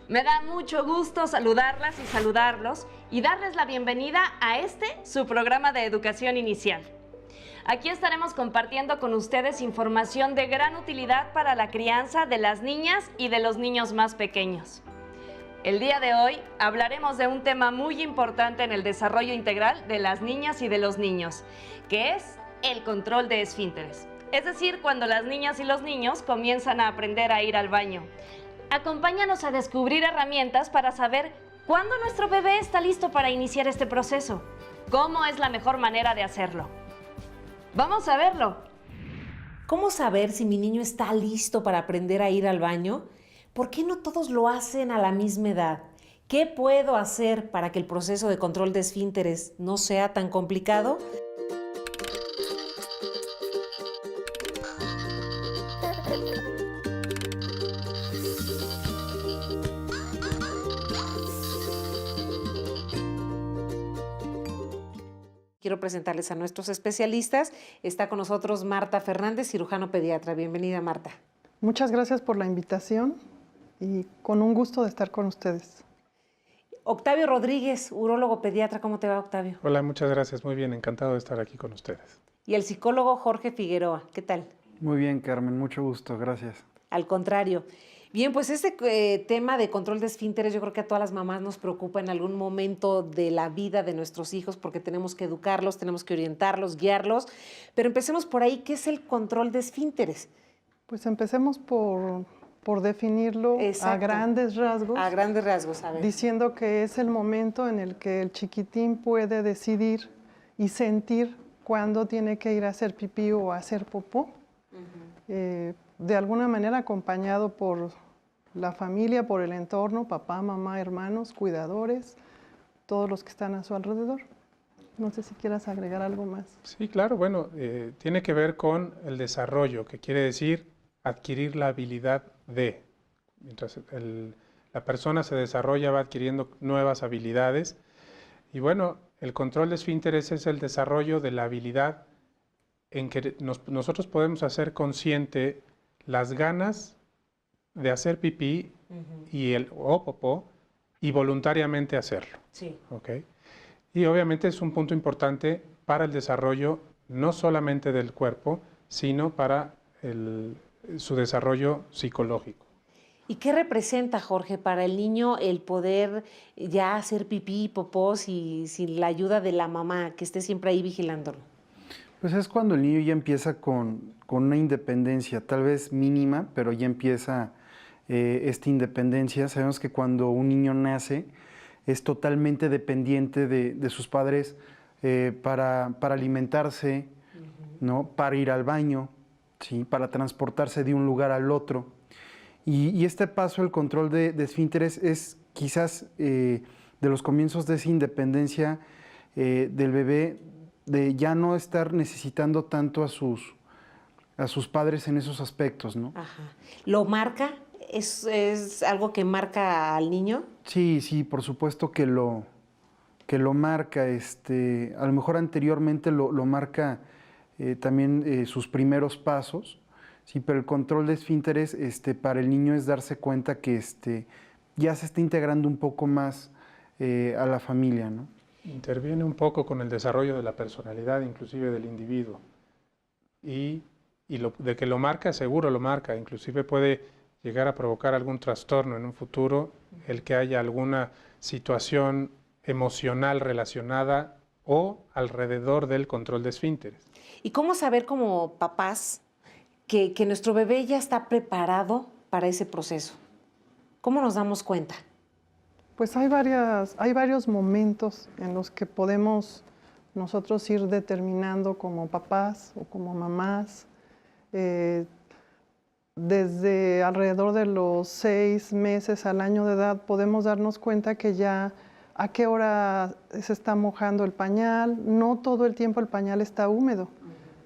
Me da mucho gusto saludarlas y saludarlos y darles la bienvenida a su programa de educación inicial. Aquí estaremos compartiendo con ustedes información de gran utilidad para la crianza de las niñas y de los niños más pequeños. El día de hoy hablaremos de un tema muy importante en el desarrollo integral de las niñas y de los niños, que es el control de esfínteres. Es decir, cuando las niñas y los niños comienzan a aprender a ir al baño. Acompáñanos a descubrir herramientas para saber cuándo nuestro bebé está listo para iniciar este proceso. ¿Cómo es la mejor manera de hacerlo? ¡Vamos a verlo! ¿Cómo saber si mi niño está listo para aprender a ir al baño? ¿Por qué no todos lo hacen a la misma edad? ¿Qué puedo hacer para que el proceso de control de esfínteres no sea tan complicado? Quiero presentarles a nuestros especialistas. Está con nosotros Marta Fernández, cirujano pediatra. Bienvenida, Marta. Muchas gracias por la invitación y con un gusto de estar con ustedes. Octavio Rodríguez, urólogo pediatra. ¿Cómo te va, Octavio? Hola, muchas gracias. Muy bien, encantado de estar aquí con ustedes. Y el psicólogo Jorge Figueroa. ¿Qué tal? Muy bien, Carmen. Mucho gusto. Gracias. Al contrario. Bien, pues este tema de control de esfínteres yo creo que a todas las mamás nos preocupa en algún momento de la vida de nuestros hijos porque tenemos que educarlos, tenemos que orientarlos, guiarlos. Pero empecemos por ahí. ¿Qué es el control de esfínteres? Pues empecemos por definirlo. Exacto. A grandes rasgos. A grandes rasgos, a ver. Diciendo que es el momento en el que el chiquitín puede decidir y sentir cuándo tiene que ir a hacer pipí o a hacer popó. De alguna manera acompañado por la familia, por el entorno, papá, mamá, hermanos, cuidadores, todos los que están a su alrededor. No sé si quieras agregar algo más. Sí, claro. Bueno, tiene que ver con el desarrollo, que quiere decir adquirir la habilidad de. Mientras la persona se desarrolla, va adquiriendo nuevas habilidades. Y bueno, el control de esfínteres es el desarrollo de la habilidad en que nosotros podemos hacer consciente las ganas de hacer pipí o popó y voluntariamente hacerlo. Sí. ¿Okay? Y obviamente es un punto importante para el desarrollo no solamente del cuerpo, sino para su desarrollo psicológico. ¿Y qué representa, Jorge, para el niño el poder ya hacer pipí y popó sin la ayuda de la mamá, que esté siempre ahí vigilándolo? Pues es cuando el niño ya empieza con una independencia, tal vez mínima, pero ya empieza esta independencia. Sabemos que cuando un niño nace es totalmente dependiente de sus padres para alimentarse, ¿no? Para ir al baño, ¿sí? Para transportarse de un lugar al otro. Y este paso, el control de esfínteres, es quizás de los comienzos de esa independencia del bebé, de ya no estar necesitando tanto a sus padres en esos aspectos, ¿no? Ajá. ¿Lo marca? ¿Es algo que marca al niño? Sí, sí, por supuesto que lo marca. A lo mejor anteriormente lo marca también sus primeros pasos, sí, pero el control de esfínteres para el niño es darse cuenta que ya se está integrando un poco más a la familia, ¿no? Interviene un poco con el desarrollo de la personalidad, inclusive del individuo. Y de que lo marca, seguro lo marca. Inclusive puede llegar a provocar algún trastorno en un futuro, el que haya alguna situación emocional relacionada o alrededor del control de esfínteres. ¿Y cómo saber como papás que nuestro bebé ya está preparado para ese proceso? ¿Cómo nos damos cuenta? Pues hay varios momentos en los que podemos nosotros ir determinando como papás o como mamás. Desde alrededor de los 6 meses al año de edad podemos darnos cuenta que ya a qué hora se está mojando el pañal. No todo el tiempo el pañal está húmedo,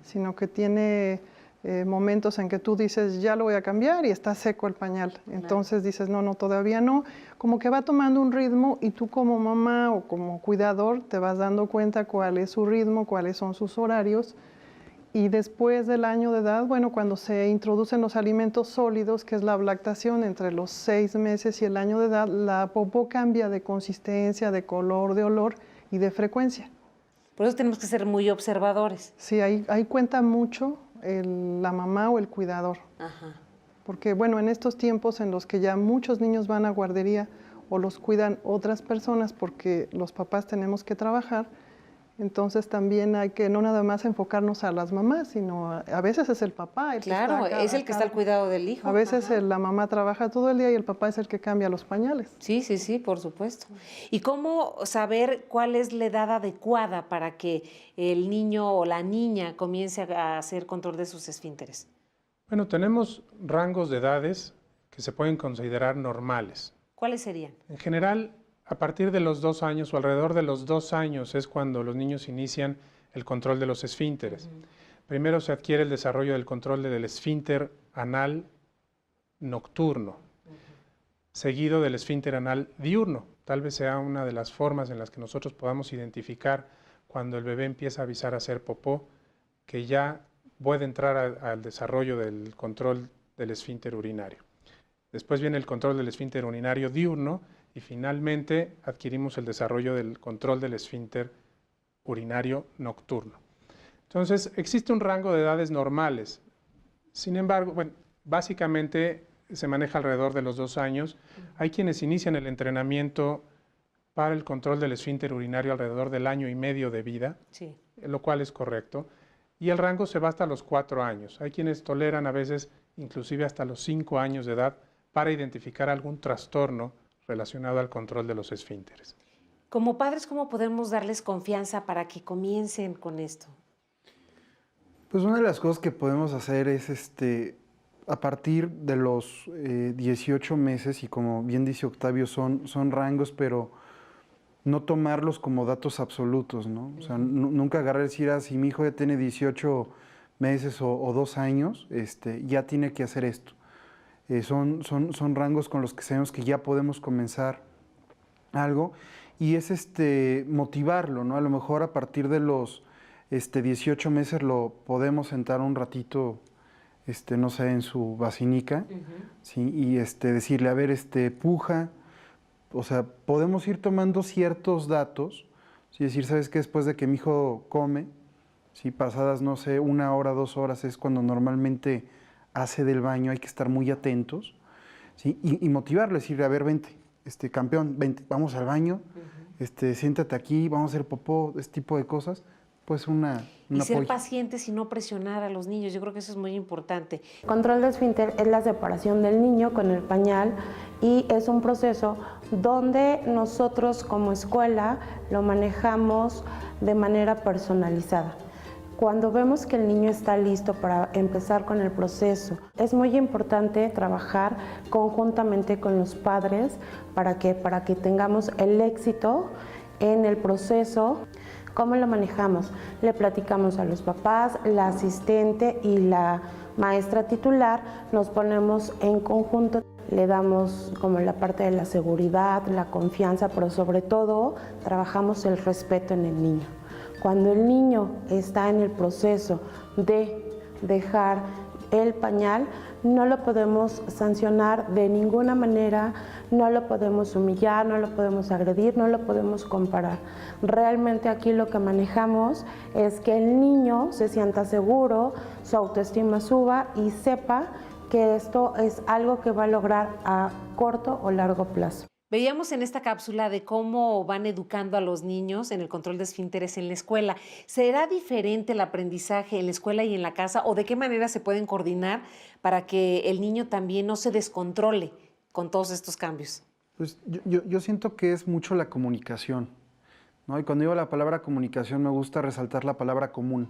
sino que tiene momentos en que tú dices, ya lo voy a cambiar y está seco el pañal. Entonces dices, no, todavía no. Como que va tomando un ritmo y tú como mamá o como cuidador te vas dando cuenta cuál es su ritmo, cuáles son sus horarios Y después del año de edad, bueno, cuando se introducen los alimentos sólidos, que es la lactación entre los 6 meses y el año de edad, la popó cambia de consistencia, de color, de olor y de frecuencia. Por eso tenemos que ser muy observadores. Sí, ahí cuenta mucho la mamá o el cuidador. Ajá. Porque, bueno, en estos tiempos en los que ya muchos niños van a guardería o los cuidan otras personas porque los papás tenemos que trabajar, entonces también hay que no nada más enfocarnos a las mamás, sino a veces es el papá el Claro, que está es el que está al cuidado del hijo. A veces Ajá. la mamá trabaja todo el día y el papá es el que cambia los pañales. Sí, sí, sí, por supuesto. ¿Y cómo saber cuál es la edad adecuada para que el niño o la niña comience a hacer control de sus esfínteres? Bueno, tenemos rangos de edades que se pueden considerar normales. ¿Cuáles serían? En general, a partir de los 2 años o alrededor de los 2 años es cuando los niños inician el control de los esfínteres. Primero se adquiere el desarrollo del control del esfínter anal nocturno, seguido del esfínter anal diurno. Tal vez sea una de las formas en las que nosotros podamos identificar cuando el bebé empieza a avisar a hacer popó, que ya puede entrar al desarrollo del control del esfínter urinario. Después viene el control del esfínter urinario diurno y finalmente adquirimos el desarrollo del control del esfínter urinario nocturno. Entonces, existe un rango de edades normales. Sin embargo, bueno, básicamente se maneja alrededor de los 2 años. Hay quienes inician el entrenamiento para el control del esfínter urinario alrededor del 1 año y medio de vida, Sí. lo cual es correcto. Y el rango se va hasta los 4 años. Hay quienes toleran a veces inclusive hasta los 5 años de edad para identificar algún trastorno relacionado al control de los esfínteres. Como padres, ¿cómo podemos darles confianza para que comiencen con esto? Pues una de las cosas que podemos hacer es, a partir de los 18 meses, y como bien dice Octavio, son rangos, pero no tomarlos como datos absolutos, ¿no? O sea, nunca agarrar y decir, si mi hijo ya tiene 18 meses o 2 años, ya tiene que hacer esto. Son rangos con los que sabemos que ya podemos comenzar algo, y es motivarlo, ¿no? A lo mejor a partir de los 18 meses lo podemos sentar un ratito, no sé, en su basinica, ¿sí? Y decirle, a ver, puja. O sea, podemos ir tomando ciertos datos, ¿sí? Decir, ¿sabes qué? Después de que mi hijo come, ¿sí? Pasadas, no sé, 1 hora, 2 horas es cuando normalmente hace del baño, hay que estar muy atentos, ¿sí? Y motivarle, decirle, a ver, vente, campeón, vente, vamos al baño, siéntate aquí, vamos a hacer popó, este tipo de cosas. Pues un y ser apoyo. pacientes y no presionar a los niños, yo creo que eso es muy importante. Control de esfínter es la separación del niño con el pañal y es un proceso donde nosotros como escuela lo manejamos de manera personalizada. Cuando vemos que el niño está listo para empezar con el proceso, es muy importante trabajar conjuntamente con los padres para que tengamos el éxito en el proceso. ¿Cómo lo manejamos? Le platicamos a los papás, la asistente y la maestra titular, nos ponemos en conjunto, le damos como la parte de la seguridad, la confianza, pero sobre todo trabajamos el respeto en el niño. Cuando el niño está en el proceso de dejar el pañal, no lo podemos sancionar de ninguna manera, no lo podemos humillar, no lo podemos agredir, no lo podemos comparar. Realmente aquí lo que manejamos es que el niño se sienta seguro, su autoestima suba y sepa que esto es algo que va a lograr a corto o largo plazo. Veíamos en esta cápsula de cómo van educando a los niños en el control de esfínteres en la escuela. ¿Será diferente el aprendizaje en la escuela y en la casa o de qué manera se pueden coordinar para que el niño también no se descontrole con todos estos cambios? Pues yo siento que es mucho la comunicación, ¿no? Y cuando digo la palabra comunicación me gusta resaltar la palabra común,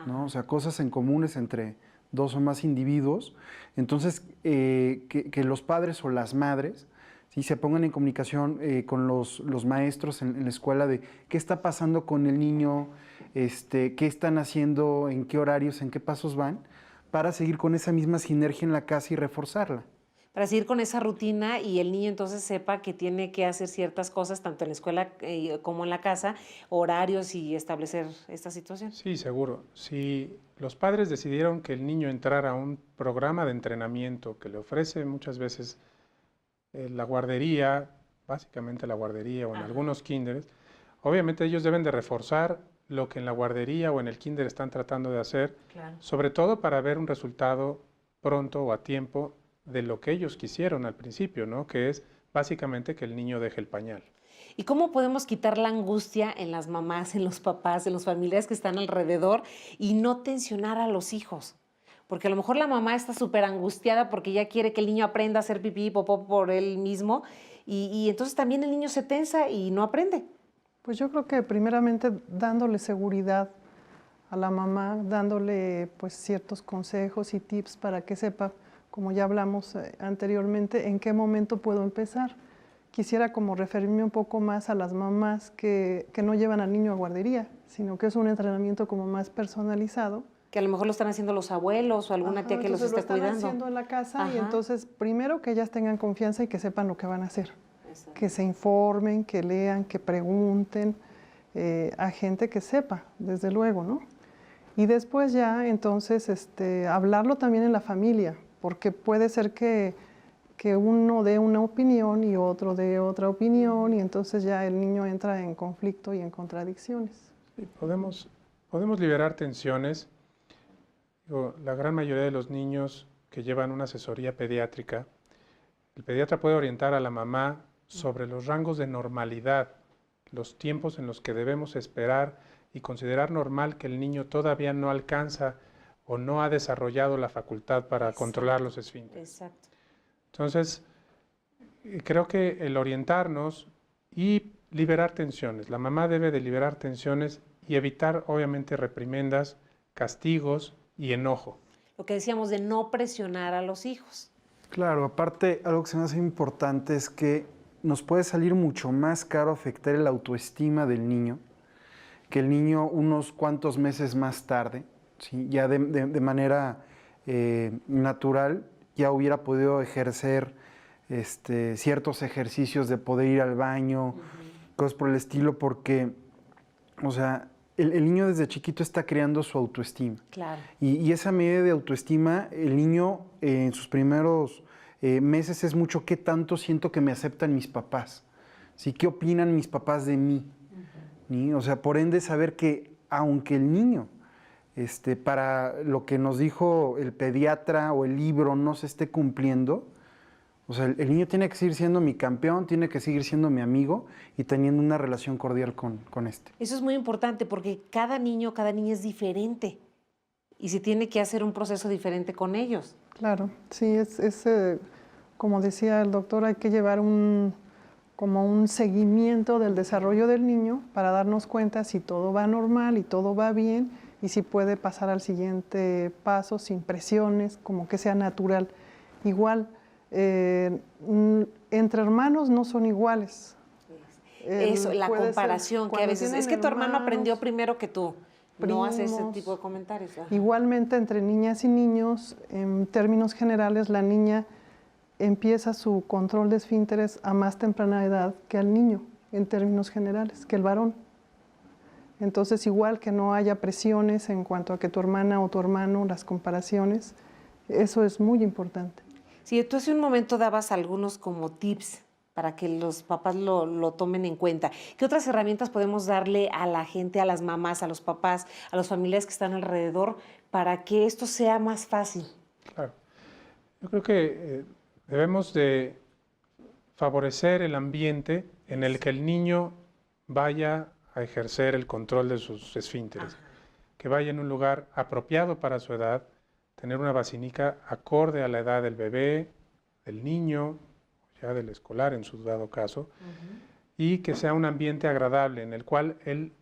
¿no? O sea, cosas en comunes entre 2 o más individuos. Entonces, que los padres o las madres, ¿sí? Se pongan en comunicación con los maestros en la escuela de qué está pasando con el niño, qué están haciendo, en qué horarios, en qué pasos van, para seguir con esa misma sinergia en la casa y reforzarla. Para seguir con esa rutina y el niño entonces sepa que tiene que hacer ciertas cosas, tanto en la escuela como en la casa, horarios y establecer esta situación. Sí, seguro. Si los padres decidieron que el niño entrara a un programa de entrenamiento que le ofrece muchas veces la guardería, básicamente la guardería o en algunos kinders, obviamente ellos deben de reforzar lo que en la guardería o en el kinder están tratando de hacer, Claro. sobre todo para ver un resultado pronto o a tiempo de lo que ellos quisieron al principio, ¿no? Que es básicamente que el niño deje el pañal. ¿Y cómo podemos quitar la angustia en las mamás, en los papás, en los familiares que están alrededor y no tensionar a los hijos? Porque a lo mejor la mamá está súper angustiada porque ya quiere que el niño aprenda a hacer pipí y popó por él mismo y entonces también el niño se tensa y no aprende. Pues yo creo que primeramente dándole seguridad a la mamá, dándole pues ciertos consejos y tips para que sepa, como ya hablamos anteriormente, en qué momento puedo empezar. Quisiera como referirme un poco más a las mamás que no llevan al niño a guardería, sino que es un entrenamiento como más personalizado. Que a lo mejor lo están haciendo los abuelos o alguna tía que los Entonces esté lo están cuidando. haciendo en la casa y Ajá. entonces primero que ellas tengan confianza y que sepan lo que van a hacer. Exacto. Que se informen, que lean, que pregunten a gente que sepa, desde luego, ¿no? Y después ya entonces hablarlo también en la familia, porque puede ser que uno dé una opinión y otro dé otra opinión y entonces ya el niño entra en conflicto y en contradicciones. Sí, podemos liberar tensiones. Digo, la gran mayoría de los niños que llevan una asesoría pediátrica, el pediatra puede orientar a la mamá sobre los rangos de normalidad, los tiempos en los que debemos esperar y considerar normal que el niño todavía no alcanza o no ha desarrollado la facultad para controlar los esfínteres. Exacto. Entonces, creo que el orientarnos y liberar tensiones, la mamá debe de liberar tensiones y evitar obviamente reprimendas, castigos y enojo. Lo que decíamos de no presionar a los hijos. Claro, aparte, algo que se me hace importante es que nos puede salir mucho más caro afectar el autoestima del niño que el niño unos cuantos meses más tarde, ¿sí? Ya de manera natural, ya hubiera podido ejercer ciertos ejercicios de poder ir al baño, cosas por el estilo, porque, o sea, el niño desde chiquito está creando su autoestima. Claro. Y esa medida de autoestima, el niño en sus primeros meses es mucho qué tanto siento que me aceptan mis papás, ¿sí? ¿Qué opinan mis papás de mí? ¿Sí? O sea, por ende saber que aunque el niño, para lo que nos dijo el pediatra o el libro no se esté cumpliendo, o sea, el niño tiene que seguir siendo mi campeón, tiene que seguir siendo mi amigo y teniendo una relación cordial con este. Eso es muy importante porque cada niño, cada niña es diferente y se tiene que hacer un proceso diferente con ellos. Claro, sí, como decía el doctor, hay que llevar como un seguimiento del desarrollo del niño para darnos cuenta si todo va normal y todo va bien y si puede pasar al siguiente paso sin presiones, como que sea natural. Igual, entre hermanos no son iguales. Eso, la Puede ser comparación, que a cuando veces tienen es que tu hermano hermanos, aprendió primero que tú. No hace ese primos. tipo de comentarios. Ajá. Igualmente entre niñas y niños, en términos generales, la niña empieza su control de esfínteres a más temprana edad que al niño, en términos generales, que el varón. Entonces, igual que no haya presiones en cuanto a que tu hermana o tu hermano, las comparaciones, eso es muy importante. Sí, tú hace un momento dabas algunos como tips para que los papás lo tomen en cuenta. ¿Qué otras herramientas podemos darle a la gente, a las mamás, a los papás, a los familiares que están alrededor para que esto sea más fácil? Claro. Yo creo que debemos de favorecer el ambiente en el que el niño vaya a ejercer el control de sus esfínteres, que vaya en un lugar apropiado para su edad, tener una vacinica acorde a la edad del bebé, del niño, ya del escolar en su dado caso, y que sea un ambiente agradable en el cual él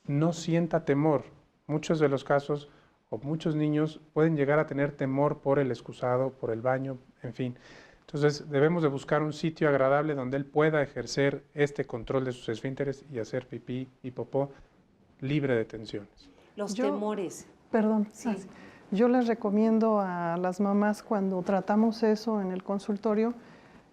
no sienta temor. Muchos de los casos, o muchos niños pueden llegar a tener temor por el excusado, por el baño, en fin. Entonces debemos de buscar un sitio agradable donde él pueda ejercer este control de sus esfínteres y hacer pipí y popó libre de tensiones. Los Yo- temores. Perdón, Sí. Yo les recomiendo a las mamás cuando tratamos eso en el consultorio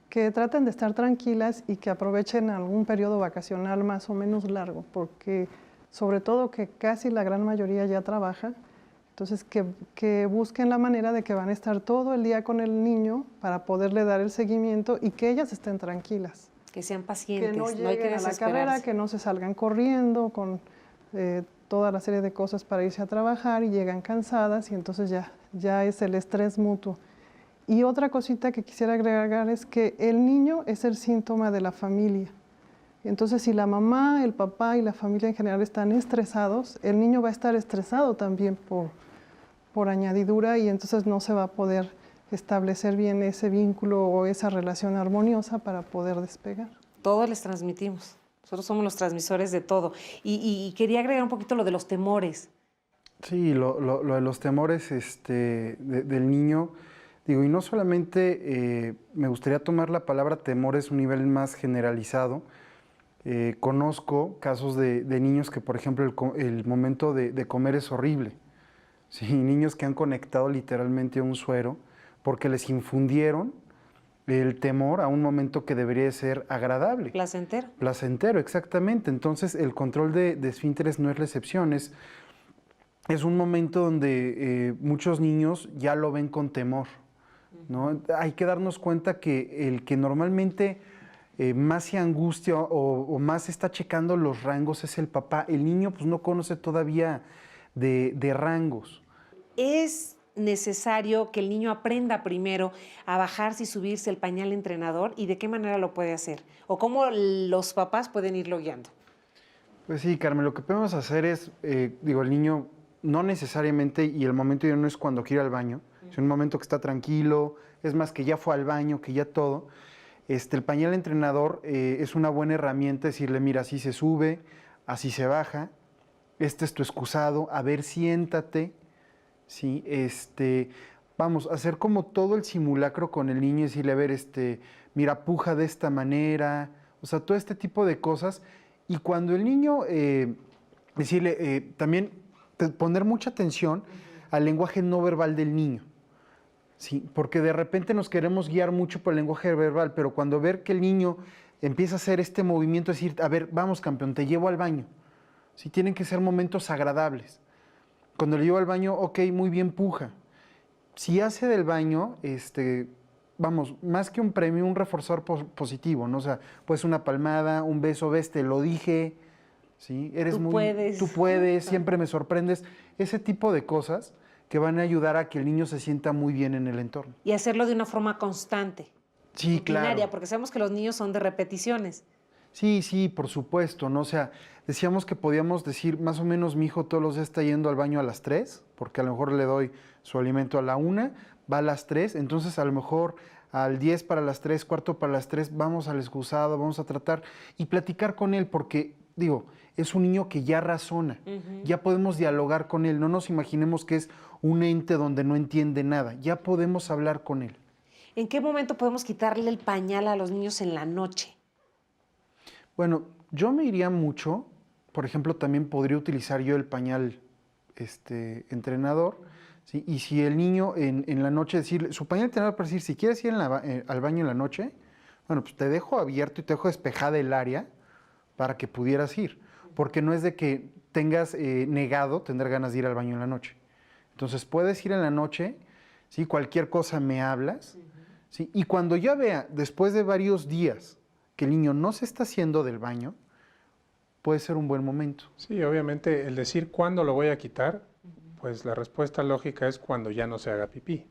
que traten de estar tranquilas y que aprovechen algún periodo vacacional más o menos largo, porque sobre todo que casi la gran mayoría ya trabaja, entonces que busquen la manera de que van a estar todo el día con el niño para poderle dar el seguimiento y que ellas estén tranquilas. Que sean pacientes, Que no no hay que lleguen a la carrera, desesperarse. que no se salgan corriendo con toda la serie de cosas para irse a trabajar y llegan cansadas y entonces ya es el estrés mutuo. Y otra cosita que quisiera agregar es que el niño es el síntoma de la familia. Entonces, si la mamá, el papá y la familia en general están estresados, el niño va a estar estresado también por añadidura y entonces no se va a poder establecer bien ese vínculo o esa relación armoniosa para poder despegar. Todos les transmitimos. Nosotros somos los transmisores de todo. Y quería agregar un poquito lo de los temores. Sí, lo de los temores del niño, digo, y no solamente me gustaría tomar la palabra temores a un nivel más generalizado. Conozco casos de niños que, por ejemplo, el momento de comer es horrible. Sí, niños que han conectado literalmente a un suero porque les infundieron el temor a un momento que debería ser agradable. Placentero. Placentero, exactamente. Entonces, el control de esfínteres no es la excepción. Es un momento donde muchos niños ya lo ven con temor, ¿no? Hay que darnos cuenta que el que normalmente más se angustia o más está checando los rangos es el papá. El niño pues no conoce todavía de rangos. Es necesario que el niño aprenda primero a bajarse y subirse el pañal entrenador y de qué manera lo puede hacer o cómo los papás pueden irlo guiando. Pues sí, Carmen, lo que podemos hacer es, el niño no necesariamente, y el momento ya no es cuando quiere ir al baño, es un momento que está tranquilo, es más que ya fue al baño, que ya todo. El pañal entrenador es una buena herramienta, decirle, mira, así se sube, así se baja, este es tu excusado, a ver, siéntate, ¿sí? Vamos, hacer como todo el simulacro con el niño y decirle, a ver, mira, puja de esta manera, o sea, todo este tipo de cosas. Y cuando el niño, decirle, también poner mucha atención al lenguaje no verbal del niño. Sí, porque de repente nos queremos guiar mucho por el lenguaje verbal, pero cuando ver que el niño empieza a hacer este movimiento, decir, a ver, vamos campeón, te llevo al baño. Sí, tienen que ser momentos agradables. Cuando le llevo al baño, ok, muy bien, puja. Si hace del baño, vamos, más que un premio, un reforzador positivo, ¿no? O sea, pues una palmada, un beso, ves, te lo dije, ¿sí? Tú puedes, siempre me sorprendes. Ese tipo de cosas que van a ayudar a que el niño se sienta muy bien en el entorno. Y hacerlo de una forma constante. Sí, rutinaria, claro. Porque sabemos que los niños son de repeticiones. Sí, por supuesto, ¿no? O sea, decíamos que podíamos decir, más o menos mi hijo todos los días está yendo al baño a las 3, porque a lo mejor le doy su alimento a la 1, va a las 3, entonces a lo mejor al 10 para las 3, cuarto para las 3, vamos al excusado, vamos a tratar y platicar con él, porque, digo, es un niño que ya razona, ya podemos dialogar con él, no nos imaginemos que es un ente donde no entiende nada, ya podemos hablar con él. ¿En qué momento podemos quitarle el pañal a los niños en la noche? Bueno, yo me iría mucho, por ejemplo, también podría utilizar yo el pañal entrenador, ¿sí? Y si el niño en la noche decirle, su pañal entrenador para decir, si quieres ir al baño en la noche, bueno, pues te dejo abierto y te dejo despejada el área para que pudieras ir, porque no es de que tengas negado tener ganas de ir al baño en la noche. Entonces puedes ir en la noche, ¿sí? Cualquier cosa me hablas, ¿sí? Y cuando ya vea, después de varios días, que el niño no se está haciendo del baño, puede ser un buen momento. Sí, obviamente el decir cuándo lo voy a quitar, pues la respuesta lógica es cuando ya no se haga pipí.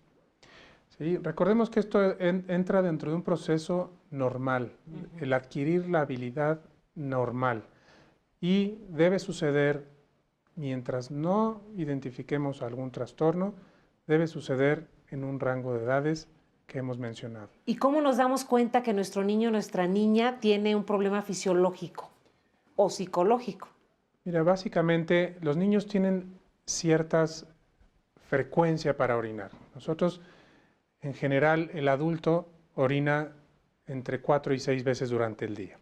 ¿Sí? Recordemos que esto entra dentro de un proceso normal, el adquirir la habilidad normal, y debe suceder mientras no identifiquemos algún trastorno, debe suceder en un rango de edades que hemos mencionado. ¿Y cómo nos damos cuenta que nuestro niño o nuestra niña tiene un problema fisiológico o psicológico? Mira, básicamente los niños tienen ciertas frecuencia para orinar. Nosotros, en general, el adulto orina entre 4 y 6 veces durante el día.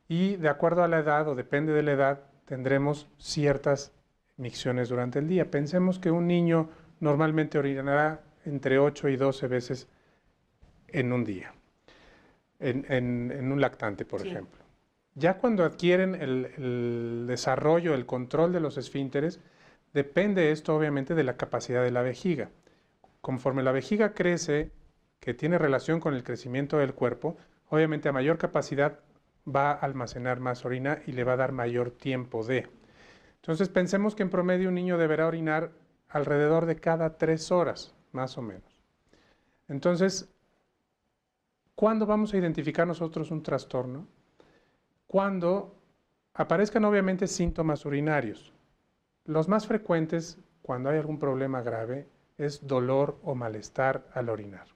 Y de acuerdo a la edad, o depende de la edad, tendremos ciertas micciones durante el día. Pensemos que un niño normalmente orinará entre 8 y 12 veces en un día, en un lactante, por ejemplo. Ya cuando adquieren el desarrollo, el control de los esfínteres, depende esto obviamente de la capacidad de la vejiga. Conforme la vejiga crece, que tiene relación con el crecimiento del cuerpo, obviamente a mayor capacidad va a almacenar más orina y le va a dar mayor tiempo de. Entonces pensemos que en promedio un niño deberá orinar alrededor de cada 3 horas, más o menos. Entonces, ¿cuándo vamos a identificar nosotros un trastorno? Cuando aparezcan obviamente síntomas urinarios. Los más frecuentes, cuando hay algún problema grave, es dolor o malestar al orinar.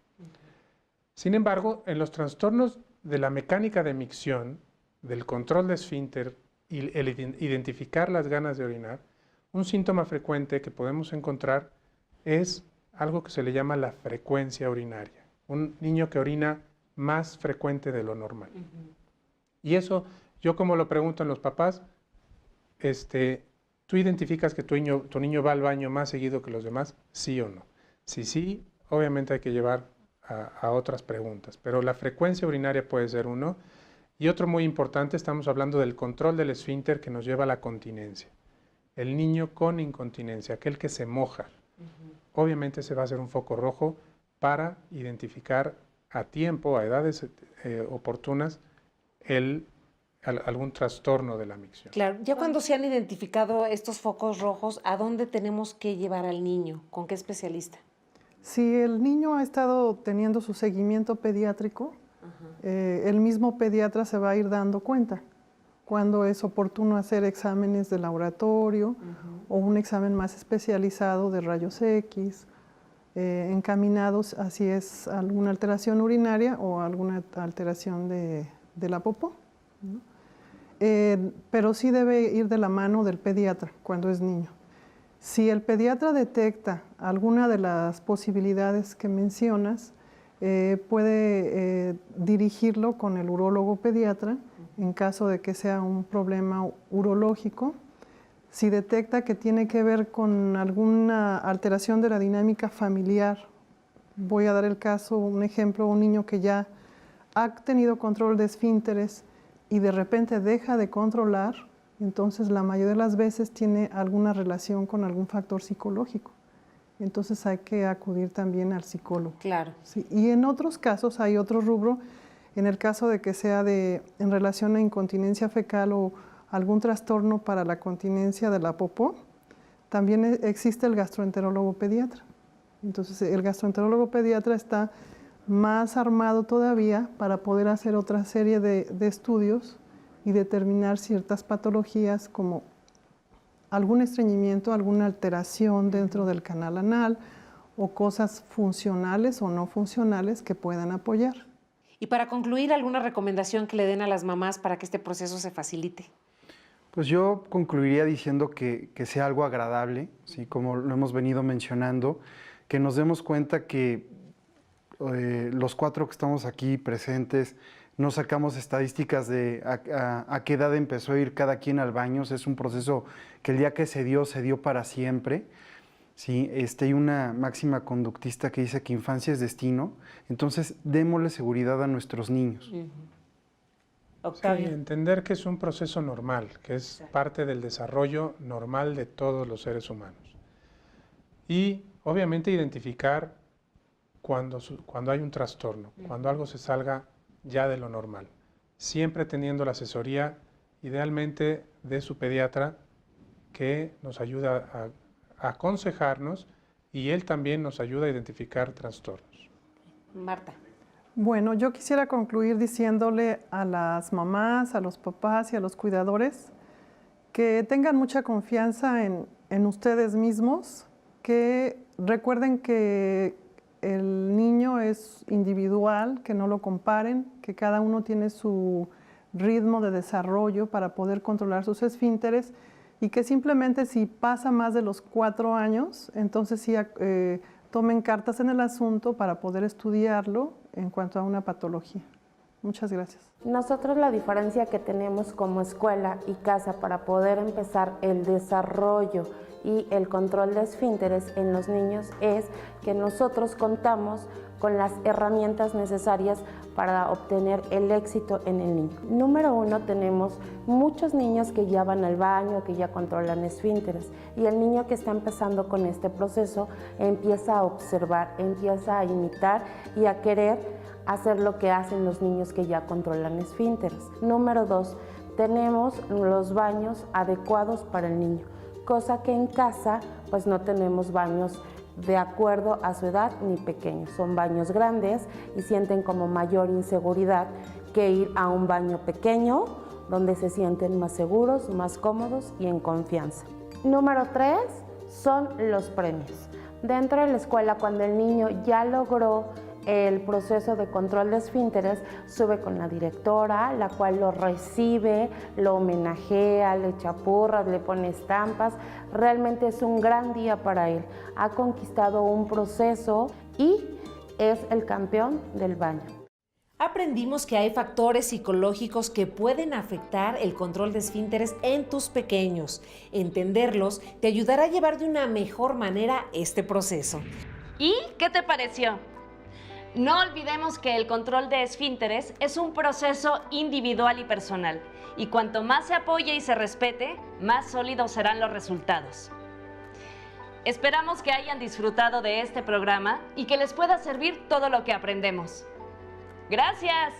Sin embargo, en los trastornos de la mecánica de micción, del control de esfínter y el identificar las ganas de orinar, un síntoma frecuente que podemos encontrar es algo que se le llama la frecuencia urinaria. Un niño que orina más frecuente de lo normal. Y eso, yo como lo pregunto a los papás, ¿tú identificas que tu niño va al baño más seguido que los demás? ¿Sí o no? Si sí, obviamente hay que llevar a otras preguntas, pero la frecuencia urinaria puede ser uno. Y otro muy importante, estamos hablando del control del esfínter que nos lleva a la continencia. El niño con incontinencia, aquel que se moja, obviamente se va a hacer un foco rojo para identificar a tiempo, a edades oportunas, algún trastorno de la micción. Claro, ya cuando se han identificado estos focos rojos, ¿a dónde tenemos que llevar al niño? ¿Con qué especialista? Si el niño ha estado teniendo su seguimiento pediátrico, el mismo pediatra se va a ir dando cuenta cuando es oportuno hacer exámenes de laboratorio o un examen más especializado de rayos X, encaminados a si es alguna alteración urinaria o alguna alteración de la popó, ¿no? Pero sí debe ir de la mano del pediatra cuando es niño. Si el pediatra detecta alguna de las posibilidades que mencionas, puede dirigirlo con el urólogo pediatra en caso de que sea un problema urológico. Si detecta que tiene que ver con alguna alteración de la dinámica familiar, voy a dar un ejemplo, un niño que ya ha tenido control de esfínteres y de repente deja de controlar, entonces la mayoría de las veces tiene alguna relación con algún factor psicológico. Entonces hay que acudir también al psicólogo. Claro. Sí, y en otros casos hay otro rubro, en el caso de que sea en relación a incontinencia fecal o algún trastorno para la continencia de la popó, también existe el gastroenterólogo pediatra. Entonces el gastroenterólogo pediatra está más armado todavía para poder hacer otra serie de estudios y determinar ciertas patologías como algún estreñimiento, alguna alteración dentro del canal anal o cosas funcionales o no funcionales que puedan apoyar. Y para concluir, ¿alguna recomendación que le den a las mamás para que este proceso se facilite? Pues yo concluiría diciendo que sea algo agradable, ¿sí? Como lo hemos venido mencionando, que nos demos cuenta que los 4 que estamos aquí presentes no sacamos estadísticas de a qué edad empezó a ir cada quien al baño. Es un proceso que el día que se dio para siempre. ¿Sí? Hay una máxima conductista que dice que infancia es destino. Entonces, démosle seguridad a nuestros niños. Octavio. Sí, entender que es un proceso normal, que es parte del desarrollo normal de todos los seres humanos. Y, obviamente, identificar cuando hay un trastorno, cuando algo se salga ya de lo normal, siempre teniendo la asesoría idealmente de su pediatra que nos ayuda a aconsejarnos y él también nos ayuda a identificar trastornos. Marta. Bueno, yo quisiera concluir diciéndole a las mamás, a los papás y a los cuidadores que tengan mucha confianza en ustedes mismos, que recuerden que el niño es individual, que no lo comparen, que cada uno tiene su ritmo de desarrollo para poder controlar sus esfínteres y que simplemente si pasa más de los 4 años, entonces sí tomen cartas en el asunto para poder estudiarlo en cuanto a una patología. Muchas gracias. Nosotros la diferencia que tenemos como escuela y casa para poder empezar el desarrollo y el control de esfínteres en los niños es que nosotros contamos con las herramientas necesarias para obtener el éxito en el niño. Número 1, tenemos muchos niños que ya van al baño, que ya controlan esfínteres, y el niño que está empezando con este proceso empieza a observar, empieza a imitar y a querer hacer lo que hacen los niños que ya controlan esfínteres. Número 2, tenemos los baños adecuados para el niño, cosa que en casa pues no tenemos baños de acuerdo a su edad ni pequeños. Son baños grandes y sienten como mayor inseguridad que ir a un baño pequeño donde se sienten más seguros, más cómodos y en confianza. Número 3 son los premios. Dentro de la escuela, cuando el niño ya logró el proceso de control de esfínteres, sube con la directora, la cual lo recibe, lo homenajea, le echa porras, le pone estampas. Realmente es un gran día para él. Ha conquistado un proceso y es el campeón del baño. Aprendimos que hay factores psicológicos que pueden afectar el control de esfínteres en tus pequeños. Entenderlos te ayudará a llevar de una mejor manera este proceso. ¿Y qué te pareció? No olvidemos que el control de esfínteres es un proceso individual y personal, y cuanto más se apoye y se respete, más sólidos serán los resultados. Esperamos que hayan disfrutado de este programa y que les pueda servir todo lo que aprendemos. ¡Gracias!